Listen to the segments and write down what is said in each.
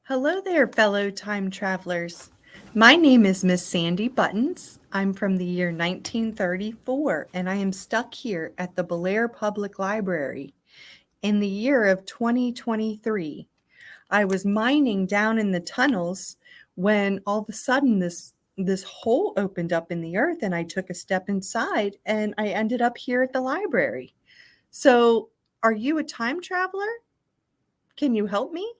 Hello there, fellow time travelers. My name is Miss Sandy Buttons. I'm from the year 1934, and I am stuck here at the Bellaire Public Library in the year of 2023. I was mining down in the tunnels when all of a sudden this hole opened up in the earth, and I took a step inside, and I ended up here at the library. So, are you a time traveler? Can you help me?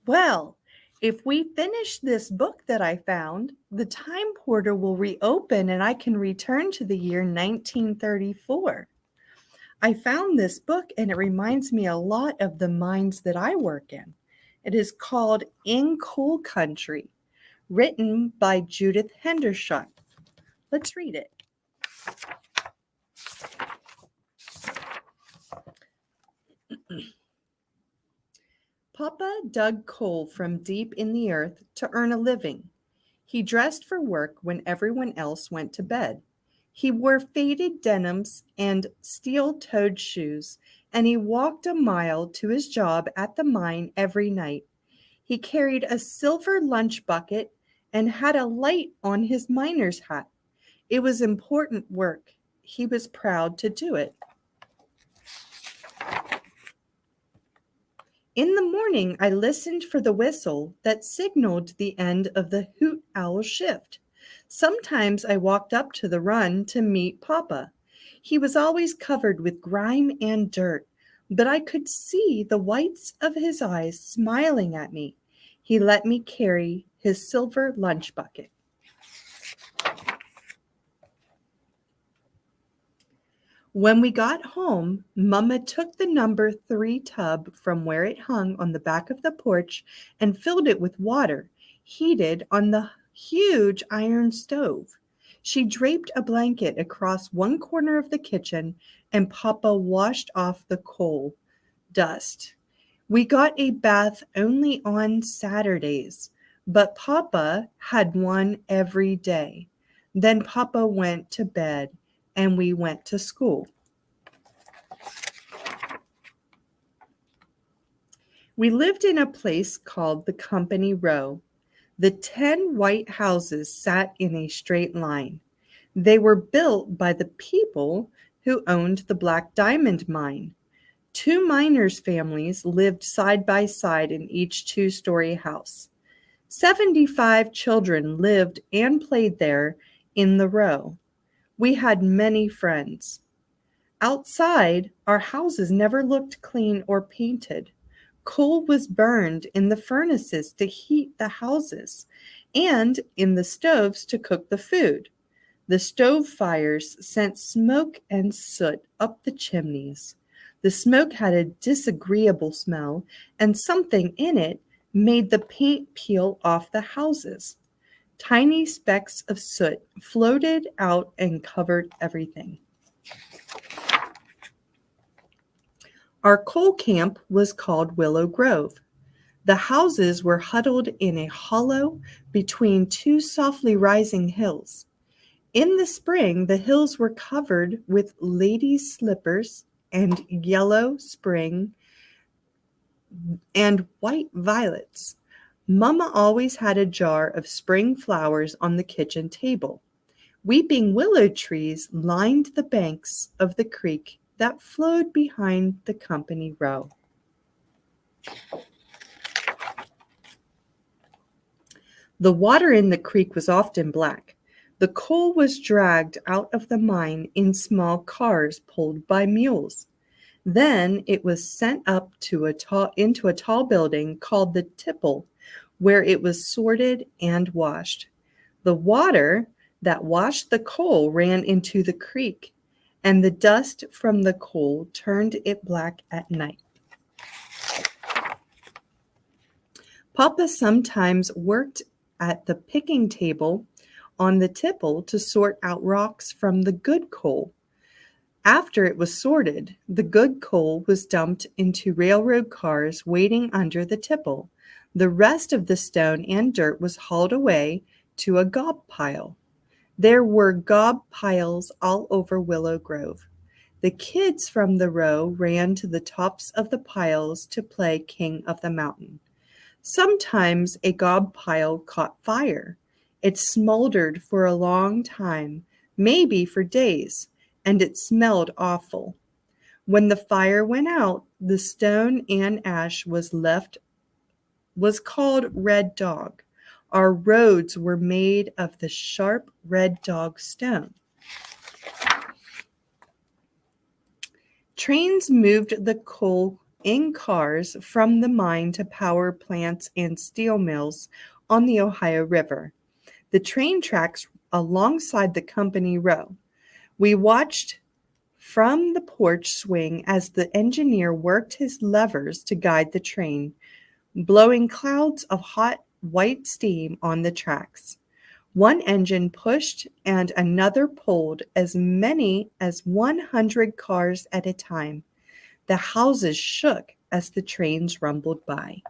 Well, if we finish this book that I found, the time portal will reopen and I can return to the year 1934. I found this book and it reminds me a lot of the mines that I work in. It is called In Coal Country, written by Judith Hendershot. Let's read it. Papa dug coal from deep in the earth to earn a living. He dressed for work when everyone else went to bed. He wore faded denims and steel-toed shoes, and he walked a mile to his job at the mine every night. He carried a silver lunch bucket and had a light on his miner's hat. It was important work. He was proud to do it. In the morning, I listened for the whistle that signaled the end of the hoot owl shift. Sometimes I walked up to the run to meet Papa. He was always covered with grime and dirt, but I could see the whites of his eyes smiling at me. He let me carry his silver lunch bucket. When we got home, Mama took the number 3 tub from where it hung on the back of the porch and filled it with water, heated on the huge iron stove. She draped a blanket across one corner of the kitchen, and Papa washed off the coal dust. We got a bath only on Saturdays, but Papa had one every day. Then Papa went to bed and we went to school. We lived in a place called the Company Row. The 10 white houses sat in a straight line. They were built by the people who owned the Black Diamond mine. 2 miners' families lived side by side in each 2-story house. 75 children lived and played there in the row. We had many friends. Outside, our houses never looked clean or painted. Coal was burned in the furnaces to heat the houses and in the stoves to cook the food. The stove fires sent smoke and soot up the chimneys. The smoke had a disagreeable smell, and something in it made the paint peel off the houses. Tiny specks of soot floated out and covered everything. Our coal camp was called Willow Grove. The houses were huddled in a hollow between 2 softly rising hills. In the spring, the hills were covered with ladies' slippers and yellow spring and white violets. Mama always had a jar of spring flowers on the kitchen table. Weeping willow trees lined the banks of the creek that flowed behind the Company Row. The water in the creek was often black. The coal was dragged out of the mine in small cars pulled by mules. Then it was sent up into a tall building called the tipple, where it was sorted and washed. The water that washed the coal ran into the creek, and the dust from the coal turned it black at night. Papa sometimes worked at the picking table on the tipple to sort out rocks from the good coal. After it was sorted, the good coal was dumped into railroad cars waiting under the tipple. The rest of the stone and dirt was hauled away to a gob pile. There were gob piles all over Willow Grove. The kids from the row ran to the tops of the piles to play King of the Mountain. Sometimes a gob pile caught fire. It smoldered for a long time, maybe for days, and it smelled awful. When the fire went out, the stone and ash was called Red Dog. Our roads were made of the sharp red dog stone. Trains moved the coal in cars from the mine to power plants and steel mills on the Ohio River. The train tracks alongside the company row. We watched from the porch swing as the engineer worked his levers to guide the train, blowing clouds of hot white steam on the tracks. One engine pushed and another pulled as many as 100 cars at a time. The houses shook as the trains rumbled by.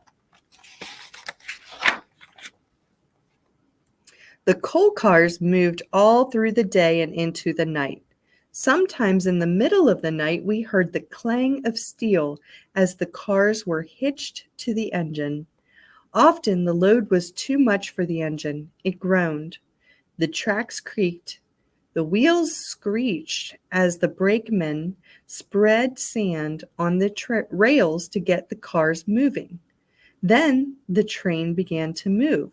The coal cars moved all through the day and into the night. Sometimes in the middle of the night, we heard the clang of steel as the cars were hitched to the engine. Often the load was too much for the engine. It groaned. The tracks creaked. The wheels screeched as the brakemen spread sand on the rails to get the cars moving. Then the train began to move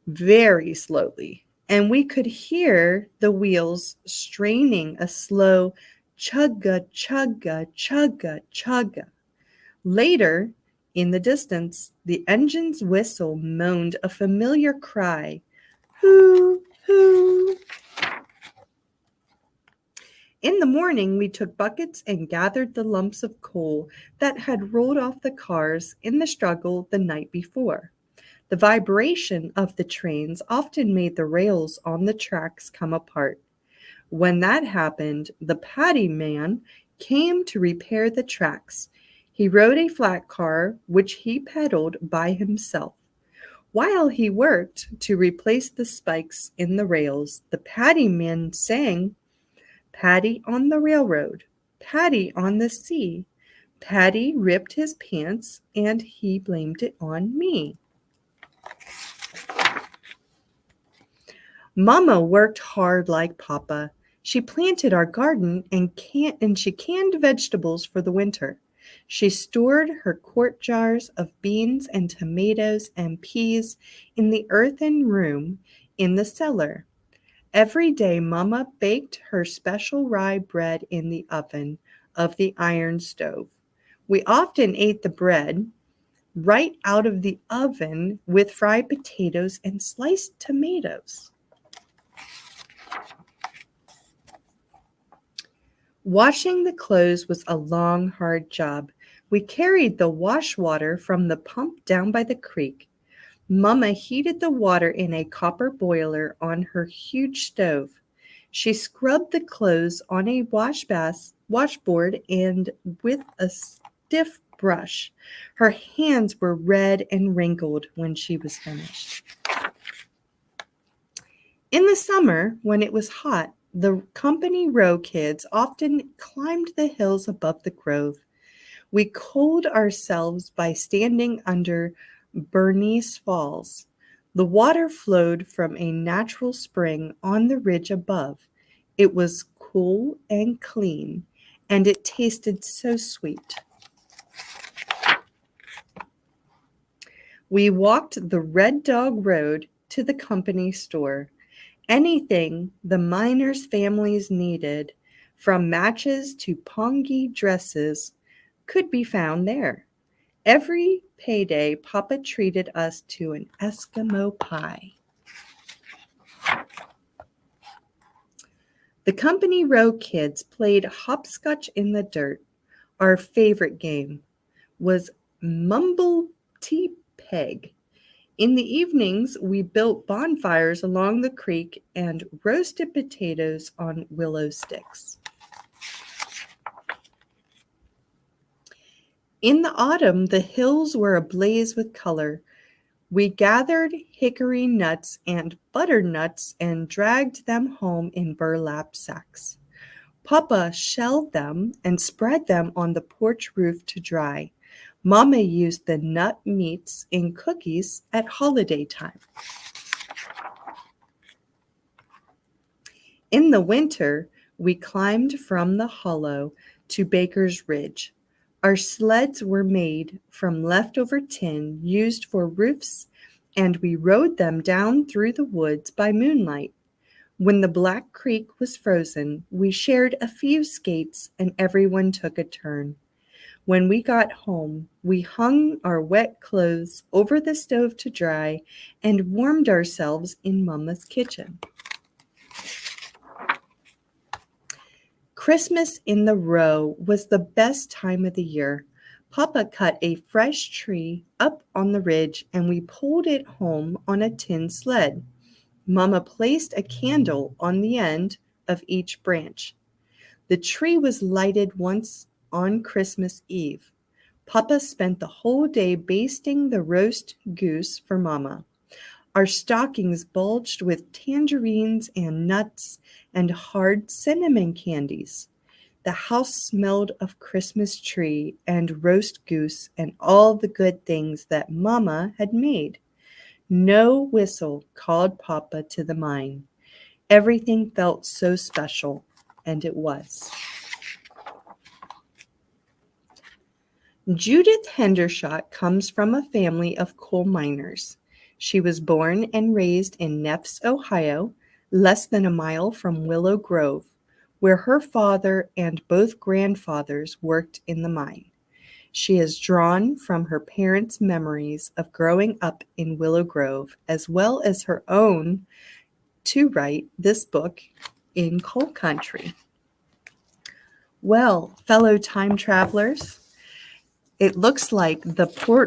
very slowly, and we could hear the wheels straining a slow chugga, chugga, chugga, chugga. Later, in the distance, the engine's whistle moaned a familiar cry, hoo, hoo. In the morning, we took buckets and gathered the lumps of coal that had rolled off the cars in the struggle the night before. The vibration of the trains often made the rails on the tracks come apart. When that happened, the paddy man came to repair the tracks. He rode a flat car, which he pedaled by himself. While he worked to replace the spikes in the rails, the paddy man sang, "Paddy on the railroad, Paddy on the sea. Paddy ripped his pants and he blamed it on me." Mama worked hard like Papa. She planted our garden and she canned vegetables for the winter. She stored her quart jars of beans and tomatoes and peas in the earthen room in the cellar. Every day, Mama baked her special rye bread in the oven of the iron stove. We often ate the bread right out of the oven with fried potatoes and sliced tomatoes. Washing the clothes was a long, hard job. We carried the wash water from the pump down by the creek. Mama heated the water in a copper boiler on her huge stove. She scrubbed the clothes on a washboard and with a stiff brush. Her hands were red and wrinkled when she was finished. In the summer, when it was hot, the Company Row kids often climbed the hills above the grove. We cooled ourselves by standing under Bernice Falls. The water flowed from a natural spring on the ridge above. It was cool and clean, and it tasted so sweet. We walked the Red Dog Road to the company store. Anything the miners' families needed, from matches to pongy dresses, could be found there. Every payday, Papa treated us to an Eskimo pie. The Company Row kids played hopscotch in the dirt. Our favorite game was Mumble-T-Peg. In the evenings, we built bonfires along the creek and roasted potatoes on willow sticks. In the autumn, the hills were ablaze with color. We gathered hickory nuts and butternuts and dragged them home in burlap sacks. Papa shelled them and spread them on the porch roof to dry. Mama used the nut meats in cookies at holiday time. In the winter, we climbed from the hollow to Baker's Ridge. Our sleds were made from leftover tin used for roofs, and we rode them down through the woods by moonlight. When the Black Creek was frozen, we shared a few skates and everyone took a turn. When we got home, we hung our wet clothes over the stove to dry and warmed ourselves in Mama's kitchen. Christmas in the Row was the best time of the year. Papa cut a fresh tree up on the ridge and we pulled it home on a tin sled. Mama placed a candle on the end of each branch. The tree was lighted once on Christmas Eve. Papa spent the whole day basting the roast goose for Mama. Our stockings bulged with tangerines and nuts and hard cinnamon candies. The house smelled of Christmas tree and roast goose and all the good things that Mama had made. No whistle called Papa to the mine. Everything felt so special, and it was. Judith Hendershot comes from a family of coal miners. She was born and raised in Neff, Ohio, less than a mile from Willow Grove, where her father and both grandfathers worked in the mine. She is drawn from her parents' memories of growing up in Willow Grove, as well as her own to write this book in coal country. Well, fellow time travelers, it looks like the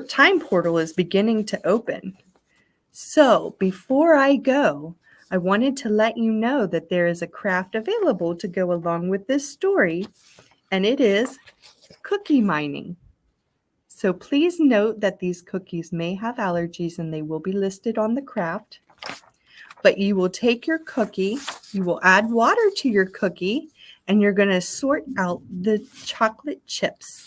time portal is beginning to open. So before I go, I wanted to let you know that there is a craft available to go along with this story, and it is cookie mining. So please note that these cookies may have allergies and they will be listed on the craft. But you will take your cookie, you will add water to your cookie, and you're going to sort out the chocolate chips.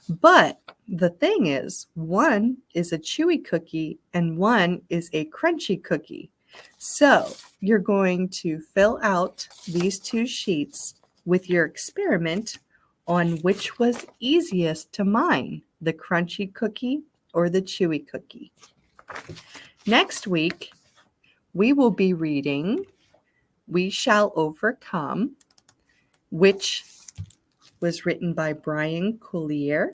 But the thing is, one is a chewy cookie and one is a crunchy cookie. So you're going to fill out these two sheets with your experiment on which was easiest to mine, the crunchy cookie or the chewy cookie. Next week, we will be reading We Shall Overcome, which was written by Brian Collier.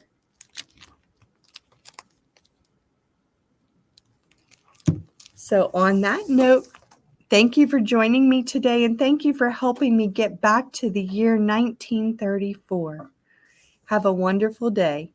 So on that note, thank you for joining me today, and thank you for helping me get back to the year 1934. Have a wonderful day.